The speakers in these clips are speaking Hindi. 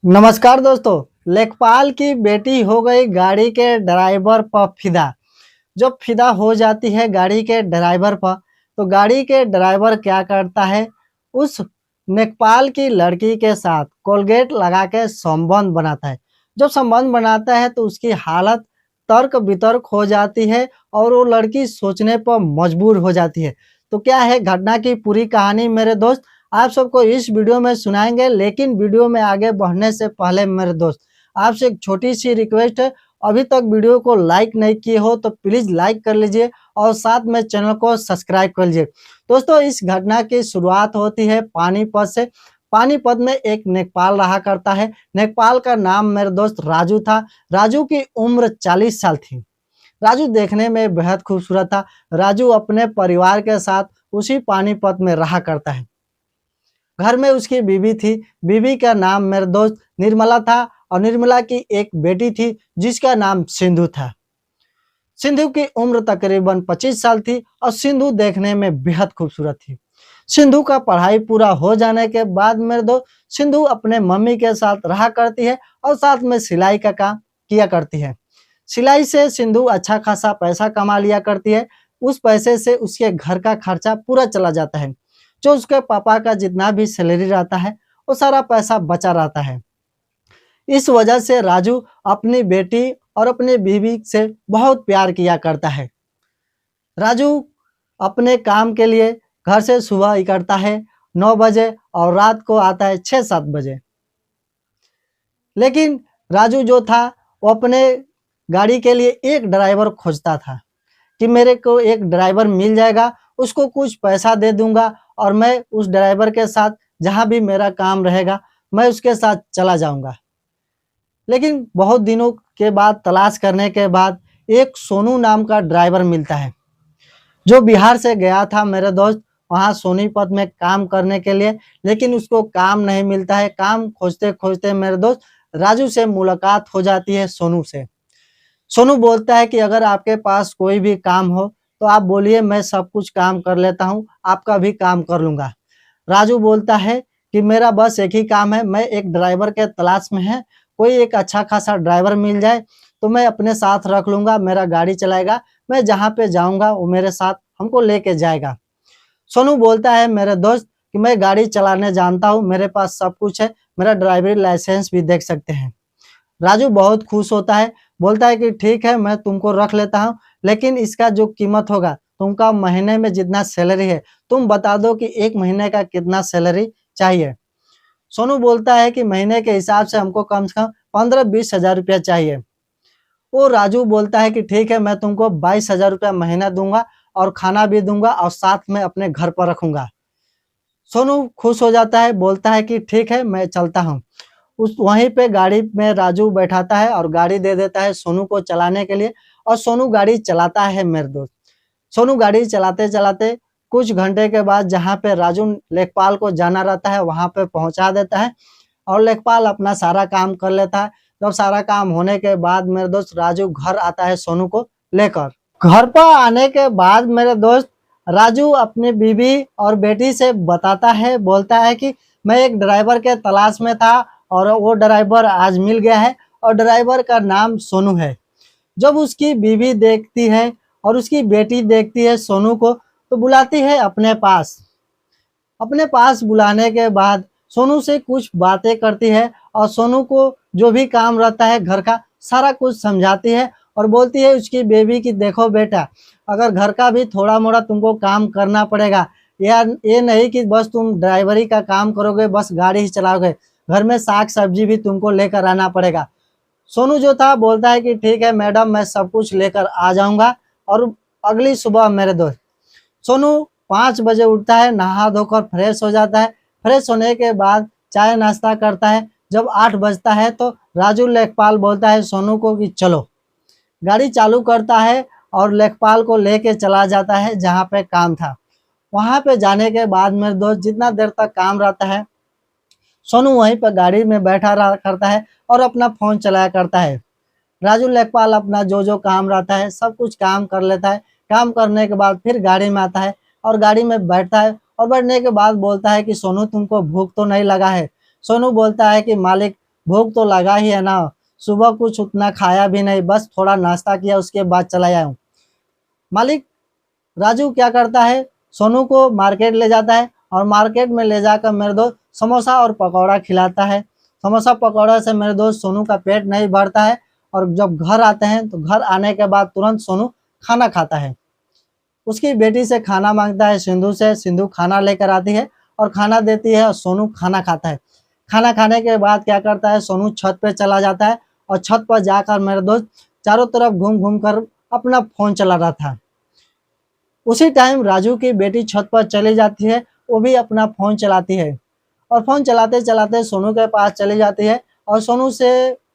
नमस्कार दोस्तों। लेखपाल की बेटी हो गई गाड़ी के ड्राइवर पर फिदा। जब फिदा हो जाती है गाड़ी के ड्राइवर पर, तो गाड़ी के ड्राइवर क्या करता है, उस लेखपाल की लड़की के साथ कोलगेट लगा के संबंध बनाता है। जब संबंध बनाता है तो उसकी हालत तर्क वितर्क हो जाती है और वो लड़की सोचने पर मजबूर हो जाती है। तो क्या है घटना की पूरी कहानी मेरे दोस्त, आप सबको इस वीडियो में सुनाएंगे। लेकिन वीडियो में आगे बढ़ने से पहले मेरे दोस्त, आपसे एक छोटी सी रिक्वेस्ट है, अभी तक वीडियो को लाइक नहीं किए हो तो प्लीज लाइक कर लीजिए और साथ में चैनल को सब्सक्राइब कर लीजिए। दोस्तों, इस घटना की शुरुआत होती है पानीपत से। पानीपत में एक नेकपाल रहा करता है। नेकपाल का नाम मेरे दोस्त राजू था। राजू की उम्र 40 साल थी। राजू देखने में बेहद खूबसूरत था। राजू अपने परिवार के साथ उसी पानीपत में रहा करता है। घर में उसकी बीवी थी। बीवी का नाम मेरे दोस्त निर्मला था और निर्मला की एक बेटी थी जिसका नाम सिंधु था। सिंधु की उम्र तकरीबन 25 साल थी और सिंधु देखने में बेहद खूबसूरत थी। सिंधु का पढ़ाई पूरा हो जाने के बाद मेरे दोस्त सिंधु अपने मम्मी के साथ रहा करती है और साथ में सिलाई का काम किया करती है। सिलाई से सिंधु अच्छा खासा पैसा कमा लिया करती है। उस पैसे से उसके घर का खर्चा पूरा चला जाता है। जो उसके पापा का जितना भी सैलरी रहता है वो सारा पैसा बचा रहता है। इस वजह से राजू अपनी बेटी और अपनी बीवी से बहुत प्यार किया करता है। राजू अपने काम के लिए घर से सुबह निकलता है 9 बजे और रात को आता है 6-7 बजे। लेकिन राजू जो था वो अपने गाड़ी के लिए एक ड्राइवर खोजता था कि मेरे को एक ड्राइवर मिल जाएगा, उसको कुछ पैसा दे दूंगा और मैं उस ड्राइवर के साथ जहां भी मेरा काम रहेगा मैं उसके साथ चला जाऊंगा। लेकिन बहुत दिनों के बाद तलाश करने के बाद एक सोनू नाम का ड्राइवर मिलता है जो बिहार से गया था मेरे दोस्त वहां सोनीपत में काम करने के लिए। लेकिन उसको काम नहीं मिलता है। काम खोजते खोजते मेरे दोस्त राजू से मुलाकात हो जाती है सोनू से। सोनू बोलता है कि अगर आपके पास कोई भी काम हो तो आप बोलिए, मैं सब कुछ काम कर लेता हूँ, आपका भी काम कर लूंगा। राजू बोलता है कि मेरा बस एक ही काम है, मैं एक ड्राइवर के तलाश में है। कोई एक अच्छा खासा ड्राइवर मिल जाए तो मैं अपने साथ रख लूंगा, मेरा गाड़ी चलाएगा, मैं जहाँ पे जाऊंगा वो मेरे साथ हमको लेके जाएगा। सोनू बोलता है मेरे दोस्त कि मैं गाड़ी चलाने जानता हूँ, मेरे पास सब कुछ है, मेरा ड्राइवरी लाइसेंस भी देख सकते हैं। राजू बहुत खुश होता है, बोलता है कि ठीक है मैं तुमको रख लेता हूँ, लेकिन इसका जो कीमत होगा, तुमका महीने में जितना सैलरी है तुम बता दो कि एक महीने का कितना सैलरी चाहिए। सोनू बोलता है कि महीने के हिसाब से हमको कम से कम 15-20 हजार रुपया चाहिए। वो राजू बोलता है कि ठीक है मैं तुमको 22 हजार रुपया महीना दूंगा और खाना भी दूंगा और साथ में अपने घर पर रखूंगा। सोनू खुश हो जाता है, बोलता है कि ठीक है मैं चलता हूँ। उस वहीं पे गाड़ी में राजू बैठाता है और गाड़ी दे देता है सोनू को चलाने के लिए और सोनू गाड़ी चलाता है मेरे दोस्त। सोनू गाड़ी चलाते चलाते कुछ घंटे के बाद जहाँ पे राजू लेखपाल को जाना रहता है वहां पे पहुंचा देता है और लेखपाल अपना सारा काम कर लेता है। जब सारा काम होने के बाद मेरे दोस्त राजू घर आता है सोनू को लेकर। घर पर आने के बाद मेरे दोस्त राजू अपनी बीवी और बेटी से बताता है, बोलता है कि मैं एक ड्राइवर के तलाश में था और वो ड्राइवर आज मिल गया है और ड्राइवर का नाम सोनू है। जब उसकी बीवी देखती है और उसकी बेटी देखती है सोनू को तो बुलाती है अपने पास। अपने पास बुलाने के बाद सोनू से कुछ बातें करती है और सोनू को जो भी काम रहता है घर का सारा कुछ समझाती है और बोलती है उसकी बेबी की देखो बेटा, अगर घर का भी थोड़ा मोड़ा तुमको काम करना पड़ेगा, यार ये नहीं कि बस तुम ड्राइवरी का काम करोगे, बस गाड़ी ही चलाओगे, घर में साग सब्जी भी तुमको लेकर आना पड़ेगा। सोनू जो था बोलता है कि ठीक है मैडम मैं सब कुछ लेकर आ जाऊंगा। और अगली सुबह मेरे दोस्त सोनू 5 बजे उठता है, नहा धोकर फ्रेश हो जाता है। फ्रेश होने के बाद चाय नाश्ता करता है। जब 8 बजता है तो राजू लेखपाल बोलता है सोनू को कि चलो। गाड़ी चालू करता है और लेखपाल को लेके चला जाता है जहाँ पे काम था। वहां पे जाने के बाद मेरे दोस्त जितना देर तक काम रहता है सोनू वहीं पर गाड़ी में बैठा रहा करता है और अपना फोन चलाया करता है। राजू लेखपाल अपना जो जो काम रहता है सब कुछ काम कर लेता है। काम करने के बाद फिर गाड़ी में आता है और गाड़ी में बैठता है और बैठने के बाद बोलता है कि सोनू तुमको भूख तो नहीं लगा है। सोनू बोलता है कि मालिक भूख तो लगा ही है ना, सुबह कुछ उतना खाया भी नहीं, बस थोड़ा नाश्ता किया उसके बाद चला आया हूँ। मालिक राजू क्या करता है, सोनू को मार्केट ले जाता है और मार्केट में ले जाकर मेरे दोस्त समोसा और पकौड़ा खिलाता है। समोसा पकौड़ा से मेरे दोस्त सोनू का पेट नहीं भरता है और जब घर आते हैं तो घर आने के बाद तुरंत सोनू खाना खाता है। उसकी बेटी से खाना मांगता है सिंधु से, सिंधु खाना लेकर आती है और खाना देती है और सोनू खाना खाता है। खाना खाने के बाद क्या करता है, सोनू छत पे चला जाता है और छत पर जाकर मेरे दोस्त चारों तरफ घूम घूम कर अपना फोन चला रहा था। उसी टाइम राजू की बेटी छत पर चली जाती है, वो भी अपना फोन चलाती है और फोन चलाते चलाते सोनू के पास चली जाती है और सोनू से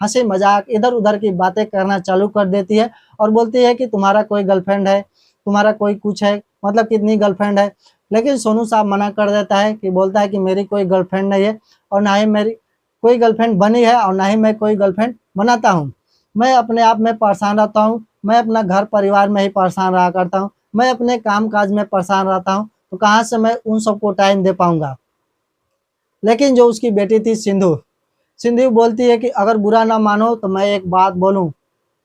हंसी मजाक इधर उधर की बातें करना चालू कर देती है और बोलती है कि तुम्हारा कोई गर्लफ्रेंड है, तुम्हारा कोई कुछ है, मतलब कितनी गर्लफ्रेंड है। लेकिन सोनू साहब मना कर देता है कि बोलता है कि मेरी कोई गर्लफ्रेंड नहीं है और ना ही मेरी कोई गर्लफ्रेंड बनी है और ना ही मैं कोई गर्लफ्रेंड बनाता हूँ। मैं अपने आप में परेशान रहता हूँ, मैं अपना घर परिवार में ही परेशान रहा करता हूँ, मैं अपने काम काज में परेशान रहता हूँ, तो कहाँ से मैं उन सबको टाइम दे पाऊंगा। लेकिन जो उसकी बेटी थी सिंधु, सिंधु बोलती है कि अगर बुरा ना मानो तो मैं एक बात बोलूं।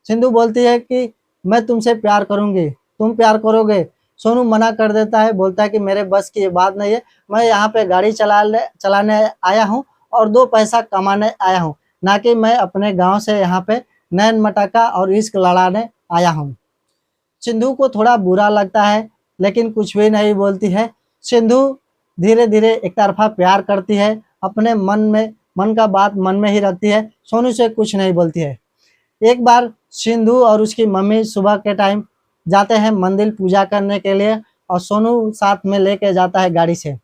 सिंधु बोलती है कि मैं तुमसे प्यार करूंगी, तुम प्यार करोगे। सोनू मना कर देता है, बोलता है कि मेरे बस की ये बात नहीं है, मैं यहाँ पे गाड़ी चलाने आया हूँ और 2 पैसा कमाने आया हूँ, ना कि मैं अपने गांव से यहाँ पे नैन मटाका और इश्क लड़ाने आया हूँ। सिंधु को थोड़ा बुरा लगता है लेकिन कुछ भी नहीं बोलती है। सिंधु धीरे धीरे एक तरफा प्यार करती है, अपने मन का बात मन में ही रखती है, सोनू से कुछ नहीं बोलती है। एक बार सिंधु और उसकी मम्मी सुबह के टाइम जाते हैं मंदिर पूजा करने के लिए और सोनू साथ में लेके जाता है गाड़ी से।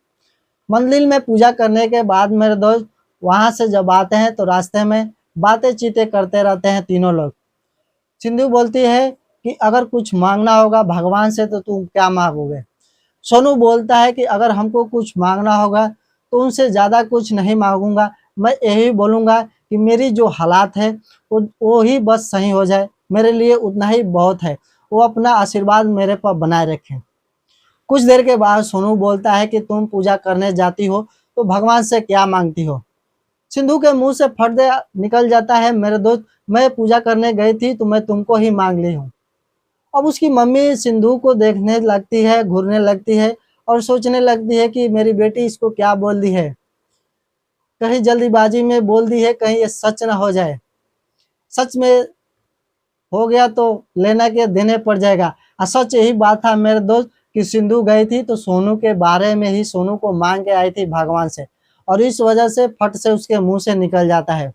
मंदिर में पूजा करने के बाद मेरे दोस्त वहां से जब आते हैं तो रास्ते में बातें चीतें करते रहते हैं तीनों लोग। सिंधु बोलती है कि अगर कुछ मांगना होगा भगवान से तो तुम क्या मांगोगे। सोनू बोलता है कि अगर हमको कुछ मांगना होगा तो उनसे ज़्यादा कुछ नहीं मांगूंगा, मैं यही बोलूँगा कि मेरी जो हालात है वो ही बस सही हो जाए, मेरे लिए उतना ही बहुत है, वो अपना आशीर्वाद मेरे पर बनाए रखें। कुछ देर के बाद सोनू बोलता है कि तुम पूजा करने जाती हो तो भगवान से क्या मांगती हो। सिंधु के मुंह से फट दे निकल जाता है, मेरे दोस्त मैं पूजा करने गई थी तो मैं तुमको ही मांग ली हूँ। अब उसकी मम्मी सिंधु को देखने लगती है, घूरने लगती है और सोचने लगती है कि मेरी बेटी इसको क्या बोल दी है, कहीं जल्दीबाजी में बोल दी है, कहीं ये सच ना हो जाए। सच में हो गया तो लेना के देने पड़ जाएगा। और सच यही बात था मेरे दोस्त कि सिंधु गई थी तो सोनू के बारे में ही सोनू को मांग के आई थी भगवान से और इस वजह से फट से उसके मुंह से निकल जाता है।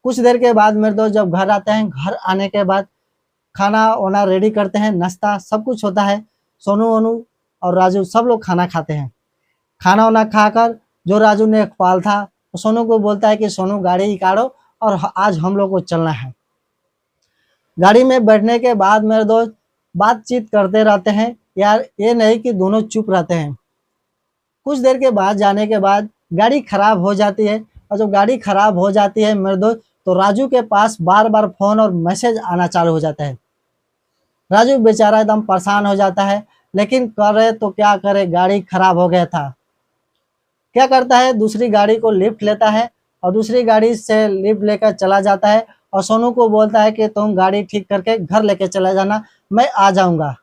कुछ देर के बाद मेरे दोस्त जब घर आते हैं, घर आने के बाद खाना वाना रेडी करते हैं, नाश्ता सब कुछ होता है। सोनू वोनू और राजू सब लोग खाना खाते हैं। खाना वाना खाकर जो राजू ने पाल था वो सोनू को बोलता है कि सोनू गाड़ी निकालो और आज हम लोग को चलना है। गाड़ी में बैठने के बाद मेरे दोस्त बातचीत करते रहते हैं यार, ये नहीं कि दोनों चुप रहते हैं। कुछ देर के बाद जाने के बाद गाड़ी खराब हो जाती है और जब गाड़ी खराब हो जाती है मेरे दोस्त तो राजू के पास बार बार फोन और मैसेज आना चालू हो जाता है। राजू बेचारा एकदम परेशान हो जाता है, लेकिन करे तो क्या करे, गाड़ी खराब हो गया था। क्या करता है, दूसरी गाड़ी को लिफ्ट लेता है और दूसरी गाड़ी से लिफ्ट लेकर चला जाता है और सोनू को बोलता है कि तुम गाड़ी ठीक करके घर लेके चला जाना, मैं आ जाऊंगा।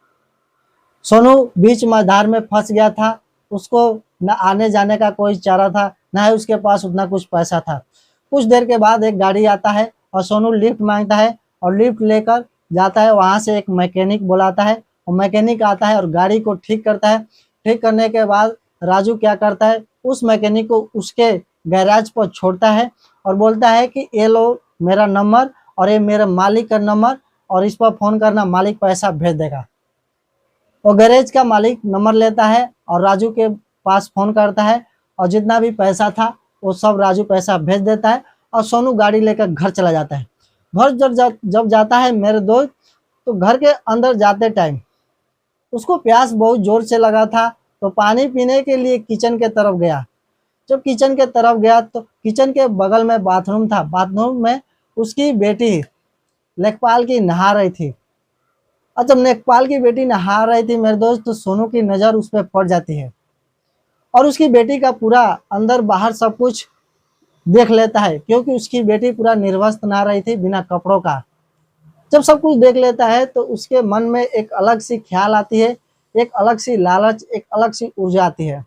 सोनू बीच मझधार में फंस गया था, उसको न आने जाने का कोई चारा था, न ही उसके पास उतना कुछ पैसा था। कुछ देर के बाद एक गाड़ी आता है और सोनू लिफ्ट मांगता है और लिफ्ट लेकर जाता है। वहां से एक मैकेनिक बुलाता है और मैकेनिक आता है और गाड़ी को ठीक करता है। ठीक करने के बाद राजू क्या करता है, उस मैकेनिक को उसके गैराज पर छोड़ता है और बोलता है कि ये लो मेरा नंबर और ये मेरे मालिक का नंबर और इस पर फोन करना, मालिक पैसा भेज देगा। वो गैरेज का मालिक नंबर लेता है और राजू के पास फोन करता है और जितना भी पैसा था वो सब राजू पैसा भेज देता है और सोनू गाड़ी लेकर घर चला जाता है। घर जब जाता है मेरे दोस्त तो घर के अंदर जाते टाइम उसको प्यास बहुत जोर से लगा था तो पानी पीने के लिए किचन के तरफ गया। जब किचन के तरफ गया तो किचन के बगल में बाथरूम था, बाथरूम में उसकी बेटी लेखपाल की नहा रही थी। और जब लेखपाल की बेटी नहा रही थी मेरे दोस्त तो सोनू की नज़र उस पर पड़ जाती है और उसकी बेटी का पूरा अंदर बाहर सब कुछ देख लेता है, क्योंकि उसकी बेटी पूरा निर्वस्त्र नहा रही थी बिना कपड़ों का। जब सब कुछ देख लेता है तो उसके मन में एक अलग सी ख्याल आती है, एक अलग सी लालच, एक अलग सी ऊर्जा आती है।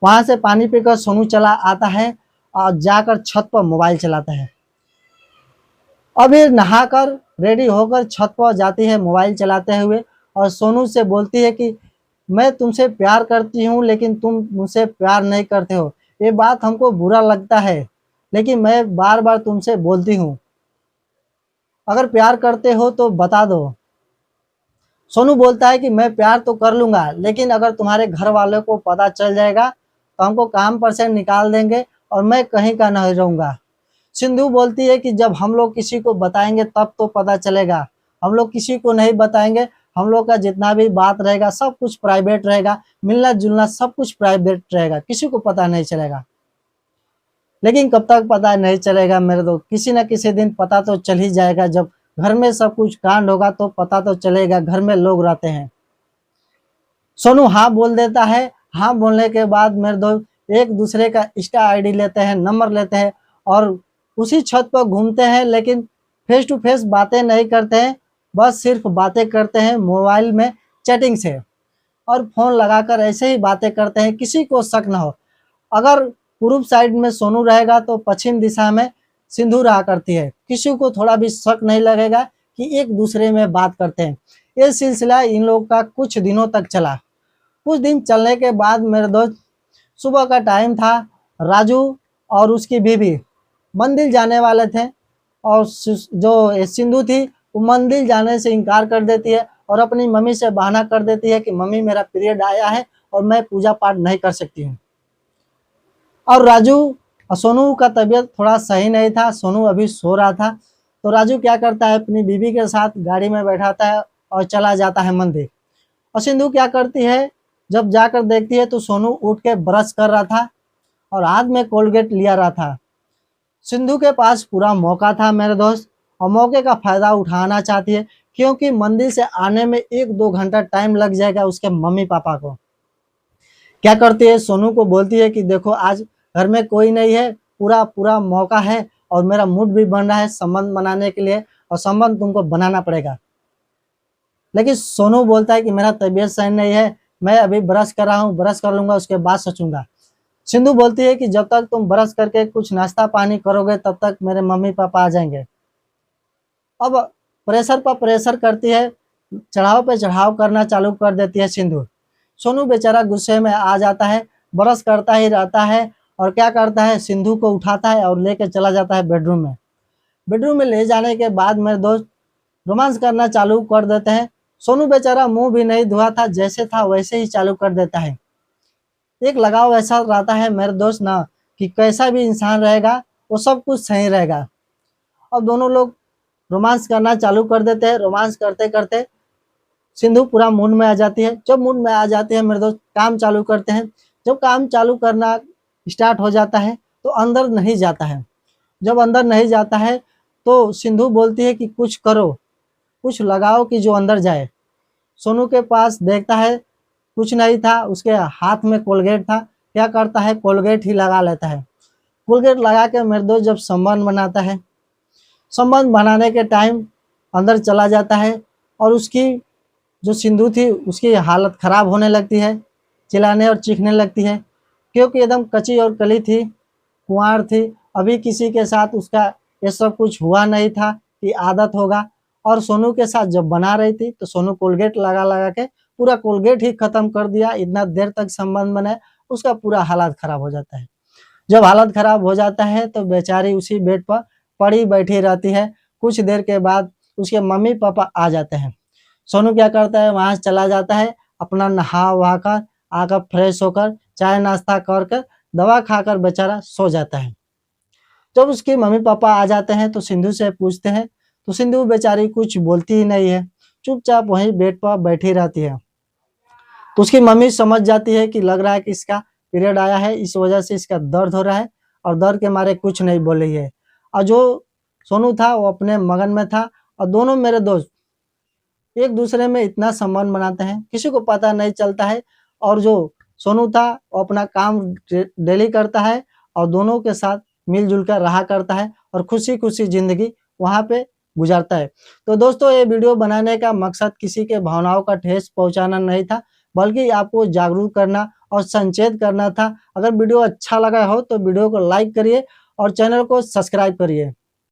वहां से पानी पीकर सोनू चला आता है और जाकर छत पर मोबाइल चलाता है। अभी नहाकर रेडी होकर छत पर जाती है मोबाइल चलाते हुए, और सोनू से बोलती है कि मैं तुमसे प्यार करती हूँ लेकिन तुम मुझसे प्यार नहीं करते हो। ये बात हमको बुरा लगता है, लेकिन मैं बार बार तुमसे बोलती हूँ, अगर प्यार करते हो तो बता दो। सोनू बोलता है कि मैं प्यार तो कर लूंगा, लेकिन अगर तुम्हारे घर वालों को पता चल जाएगा तो हमको काम पर से निकाल देंगे और मैं कहीं का नहीं रहूंगा। सिंधु बोलती है कि जब हम लोग किसी को बताएंगे तब तो पता चलेगा, हम लोग किसी को नहीं बताएंगे। हम लोग का जितना भी बात रहेगा सब कुछ प्राइवेट रहेगा, मिलना जुलना सब कुछ प्राइवेट रहेगा, किसी को पता नहीं चलेगा। लेकिन कब तक पता नहीं चलेगा मेरे दोस्त, किसी ना किसी दिन पता तो चल ही जाएगा। जब घर में सब कुछ कांड होगा तो पता तो चलेगा, घर में लोग रहते हैं। सोनू हाँ बोल देता है। हाँ बोलने के बाद मेरे दोस्त एक दूसरे का इंस्टा आईडी लेते हैं, नंबर लेते हैं और उसी छत पर घूमते हैं, लेकिन फेस टू फेस बातें नहीं करते हैं, बस सिर्फ बातें करते हैं मोबाइल में चैटिंग से, और फोन लगाकर ऐसे ही बातें करते हैं, किसी को शक ना हो। अगर पूर्व साइड में सोनू रहेगा तो पश्चिम दिशा में सिंधु रहा करती है, किसी को थोड़ा भी शक नहीं लगेगा कि एक दूसरे में बात करते हैं। ये सिलसिला इन लोगों का कुछ दिनों तक चला। कुछ दिन चलने के बाद मेरे दोस्त, सुबह का टाइम था, राजू और उसकी बीवी मंदिर जाने वाले थे, और जो सिंधु थी वो मंदिर जाने से इनकार कर देती है और अपनी मम्मी से बहाना कर देती है कि मम्मी मेरा पीरियड आया है और मैं पूजा पाठ नहीं कर सकती हूँ। और राजू और सोनू का तबीयत थोड़ा सही नहीं था, सोनू अभी सो रहा था, तो राजू क्या करता है अपनी बीवी के साथ गाड़ी में बैठाता है और चला जाता है मंदिर। और सिंधु क्या करती है, जब जाकर देखती है तो सोनू उठ के ब्रश कर रहा था और हाथ में कोलगेट लिया रहा था। सिंधु के पास पूरा मौका था मेरे दोस्त, और मौके का फायदा उठाना चाहती है, क्योंकि मंदिर से आने में 1-2 घंटा टाइम लग जाएगा उसके मम्मी पापा को। क्या करती है, सोनू को बोलती है कि देखो आज घर में कोई नहीं है, पूरा पूरा मौका है और मेरा मूड भी बन रहा है संबंध बनाने के लिए, और संबंध तुमको बनाना पड़ेगा। लेकिन सोनू बोलता है कि मेरा तबीयत सही नहीं है, मैं अभी ब्रश कर रहा हूँ, ब्रश कर लूंगा उसके बाद सोचूंगा। सिंधु बोलती है कि जब तक तुम ब्रश करके कुछ नाश्ता पानी करोगे तब तक मेरे मम्मी पापा आ जाएंगे। अब प्रेशर पर प्रेशर करती है, चढ़ाव पे चढ़ाव करना चालू कर देती है सिंधु। सोनू बेचारा गुस्से में आ जाता है, ब्रश करता ही रहता है, और क्या करता है, सिंधु को उठाता है और लेके चला जाता है बेडरूम में। बेडरूम में ले जाने के बाद मेरे दोस्त रोमांस करना चालू कर देते हैं। सोनू बेचारा मुंह भी नहीं धोआ था, जैसे था वैसे ही चालू कर देता है। एक लगाव ऐसा रहता है मेरे दोस्त ना, कि कैसा भी इंसान रहेगा वो सब कुछ सही रहेगा। अब दोनों लोग रोमांस करना चालू कर देते हैं। रोमांस करते करते सिंधु पूरा मूड में आ जाती है। जब मूड में आ जाती है मेरे दोस्त, काम चालू करते हैं। जब काम चालू करना स्टार्ट हो जाता है तो अंदर नहीं जाता है। जब अंदर नहीं जाता है तो सिंधु बोलती है कि कुछ करो, कुछ लगाओ कि जो अंदर जाए। सोनू के पास देखता है, कुछ नहीं था, उसके हाथ में कोलगेट था। क्या करता है, कोलगेट ही लगा लेता है। कोलगेट लगा के मेरे दोस्त जब संबंध बनाता है, संबंध बनाने के टाइम अंदर चला जाता है, और उसकी जो सिंधु थी उसकी हालत खराब होने लगती है, चिल्लाने और चीखने लगती है, क्योंकि एकदम कच्ची और कली थी, कुंवार थी, अभी किसी के साथ उसका ये सब कुछ हुआ नहीं था कि आदत होगा। और सोनू के साथ जब बना रही थी तो सोनू कोलगेट लगा लगा के पूरा कोलगेट ही खत्म कर दिया। इतना देर तक संबंध बनाए, उसका पूरा हालत खराब हो जाता है। जब हालत खराब हो जाता है तो बेचारी उसी बेड पर पड़ी बैठी रहती है। कुछ देर के बाद उसके मम्मी पापा आ जाते हैं। सोनू क्या करता है, वहां से चला जाता है, अपना नहा वहा कर आकर फ्रेश होकर चाय नाश्ता कर दवा खाकर बेचारा सो जाता है। जब उसके मम्मी पापा आ जाते हैं तो सिंधु से पूछते हैं, तो सिंधु बेचारी कुछ बोलती ही नहीं है, चुपचाप वहीं बेड पर बैठी रहती है। तो उसकी मम्मी समझ जाती है कि लग रहा है कि इसका पीरियड आया है, इस वजह से इसका दर्द हो रहा है, और दर्द के मारे कुछ नहीं बोल रही है। और जो सोनू था वो अपने मगन में था, और दोनों मेरे दोस्त एक दूसरे में इतना संबंध बनाते हैं, किसी को पता नहीं चलता है। और जो सोनू था वो अपना काम डेली करता है और दोनों के साथ मिलजुल कर रहा करता है और खुशी खुशी ज़िंदगी वहाँ पे गुजारता है। तो दोस्तों, ये वीडियो बनाने का मकसद किसी के भावनाओं का ठेस पहुँचाना नहीं था, बल्कि आपको जागरूक करना और संचेत करना था। अगर वीडियो अच्छा लगा हो तो वीडियो को लाइक करिए और चैनल को सब्सक्राइब करिए।